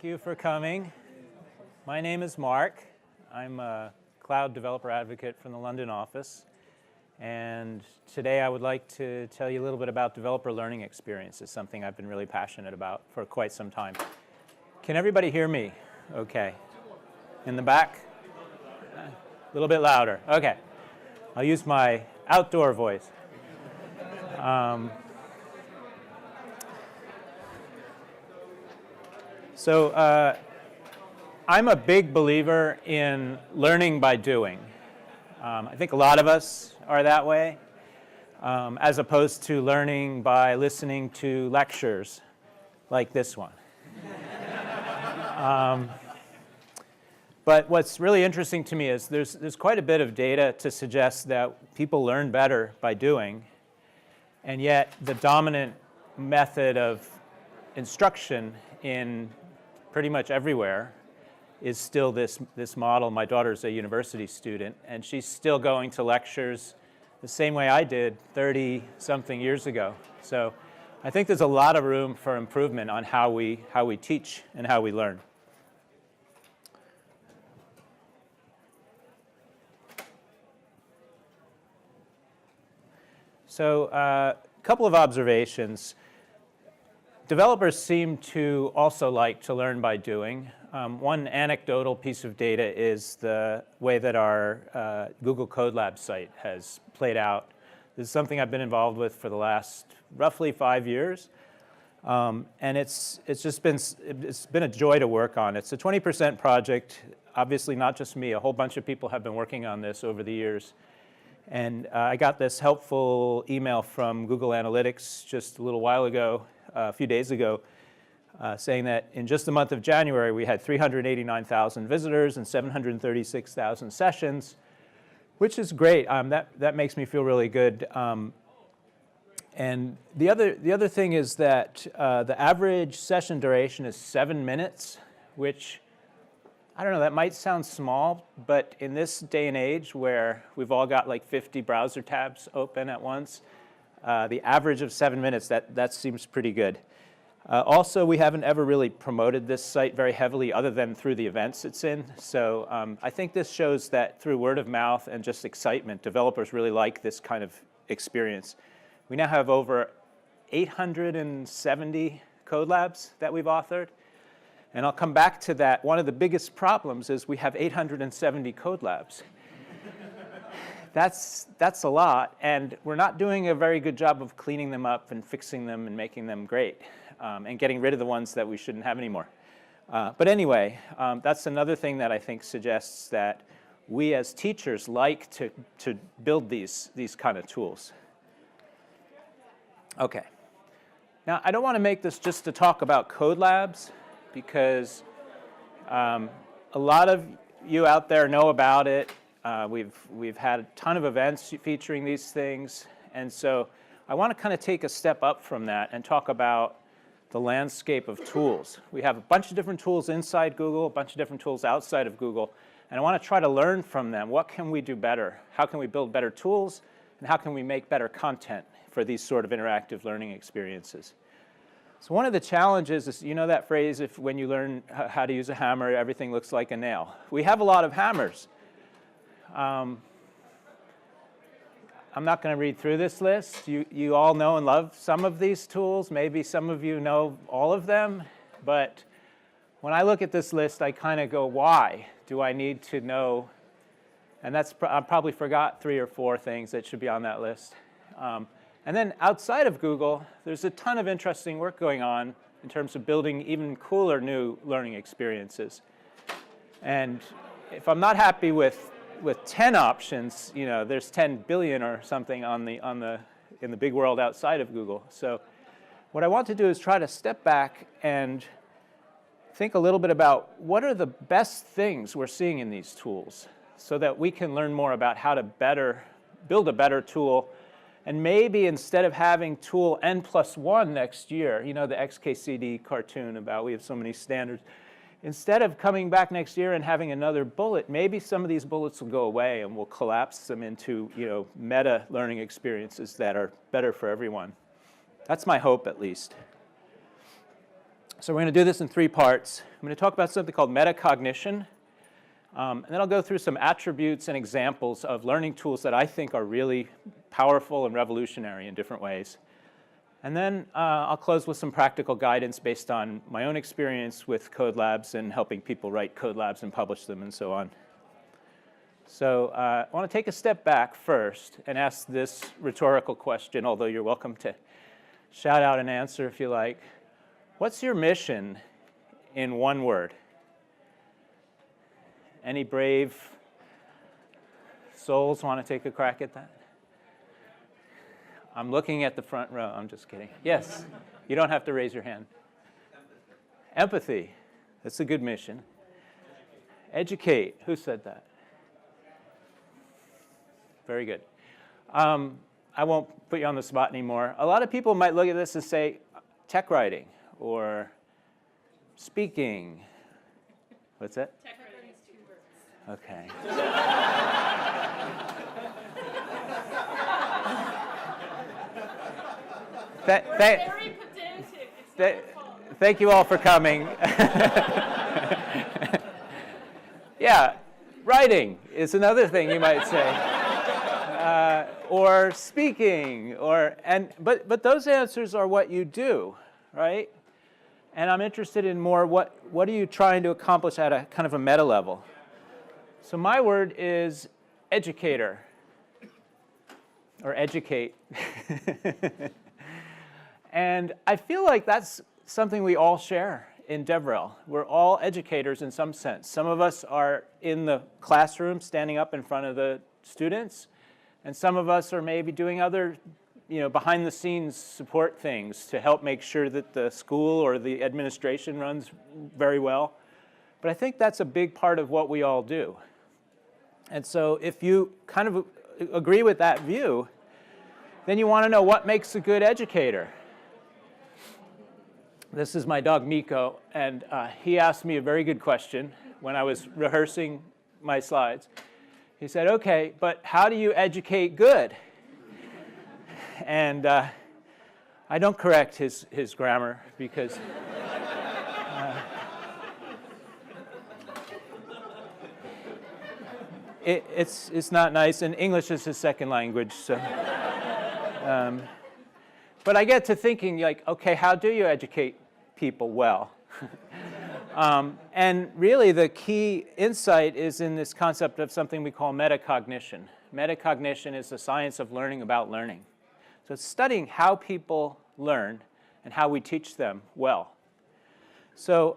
Thank you for coming. My name is Mark. I'm a cloud developer advocate from the London office. And today I would like to tell you a little bit about developer learning experiences, something I've been really passionate about for quite some time. Can everybody hear me? Okay. In the back? A little bit louder. Okay. I'll use my outdoor voice. I'm a big believer in learning by doing. I think a lot of us are that way, as opposed to learning by listening to lectures like this one. But what's really interesting to me is there's quite a bit of data to suggest that people learn better by doing, and yet the dominant method of instruction in pretty much everywhere is still this model. My daughter's a university student, and she's still going to lectures the same way I did 30-something years ago. So I think there's a lot of room for improvement on how we teach and how we learn. So a couple of observations. Developers seem to also like to learn by doing. One anecdotal piece of data is the way that our Google Colab site has played out. This is something I've been involved with for the last roughly 5 years. And it's been a joy to work on. It's a 20% project, obviously not just me. A whole bunch of people have been working on this over the years. And I got this helpful email from Google Analytics just a little while ago, a few days ago, saying that in just the month of January, we had 389,000 visitors and 736,000 sessions, which is great. That makes me feel really good. And the other thing is that the average session duration is 7 minutes, which, I don't know, that might sound small, but in this day and age where we've all got like 50 browser tabs open at once, the average of 7 minutes, that seems pretty good. Also, we haven't ever really promoted this site very heavily other than through the events it's in. So I think this shows that through word of mouth and just excitement, developers really like this kind of experience. We now have over 870 code labs that we've authored. And I'll come back to that. One of the biggest problems is we have 870 code labs. That's a lot, and we're not doing a very good job of cleaning them up and fixing them and making them great, and getting rid of the ones that we shouldn't have anymore. But anyway, that's another thing that I think suggests that we as teachers like to build these kind of tools. Okay. Now, I don't want to make this just to talk about code labs, because a lot of you out there know about it. We've had a ton of events featuring these things, and so I want to kind of take a step up from that and talk about the landscape of tools. We have a bunch of different tools inside Google, a bunch of different tools outside of Google, and I want to try to learn from them. What can we do better? How can we build better tools, and how can we make better content for these sort of interactive learning experiences? So one of the challenges is, you know that phrase, when you learn how to use a hammer, everything looks like a nail. We have a lot of hammers. I'm not going to read through this list. You all know and love some of these tools. Maybe some of you know all of them. But when I look at this list, I kind of go, why do I need to know? And I probably forgot 3 or 4 things that should be on that list. And then outside of Google, there's a ton of interesting work going on in terms of building even cooler new learning experiences. And if I'm not happy with 10 options, you know, there's 10 billion or something in the big world outside of Google. So what I want to do is try to step back and think a little bit about what are the best things we're seeing in these tools so that we can learn more about how to build a better tool. And maybe instead of having tool N+1 next year, you know, the XKCD cartoon about we have so many standards, instead of coming back next year and having another bullet, maybe some of these bullets will go away and we'll collapse them into, you know, meta learning experiences that are better for everyone. That's my hope, at least. So we're going to do this in 3 parts. I'm going to talk about something called metacognition, and then I'll go through some attributes and examples of learning tools that I think are really powerful and revolutionary in different ways. And then I'll close with some practical guidance based on my own experience with code labs and helping people write code labs and publish them and so on. So I want to take a step back first and ask this rhetorical question, although you're welcome to shout out an answer if you like. What's your mission in 1 word? Any brave souls want to take a crack at that? I'm looking at the front row. I'm just kidding. Yes, you don't have to raise your hand. Empathy. That's a good mission. Educate. Who said that? Very good. I won't put you on the spot anymore. A lot of people might look at this and say tech writing or speaking. What's that? Tech writing is 2 words. Okay. Very pedantic. It's not your fault. Thank you all for coming. Yeah, writing is another thing you might say. Or speaking, but those answers are what you do, right? And I'm interested in more what are you trying to accomplish at a kind of a meta level. So my word is educator, or educate. And I feel like that's something we all share in DevRel. We're all educators in some sense. Some of us are in the classroom standing up in front of the students, and some of us are maybe doing other, behind the scenes support things to help make sure that the school or the administration runs very well. But I think that's a big part of what we all do. And so if you kind of agree with that view, then you want to know what makes a good educator. This is my dog Miko, and he asked me a very good question when I was rehearsing my slides. He said, okay, but how do you educate good? And I don't correct his grammar because it's not nice, and English is his second language. So, but I get to thinking, like, okay, how do you educate people well? And really the key insight is in this concept of something we call metacognition. Metacognition is the science of learning about learning. So it's studying how people learn and how we teach them well. So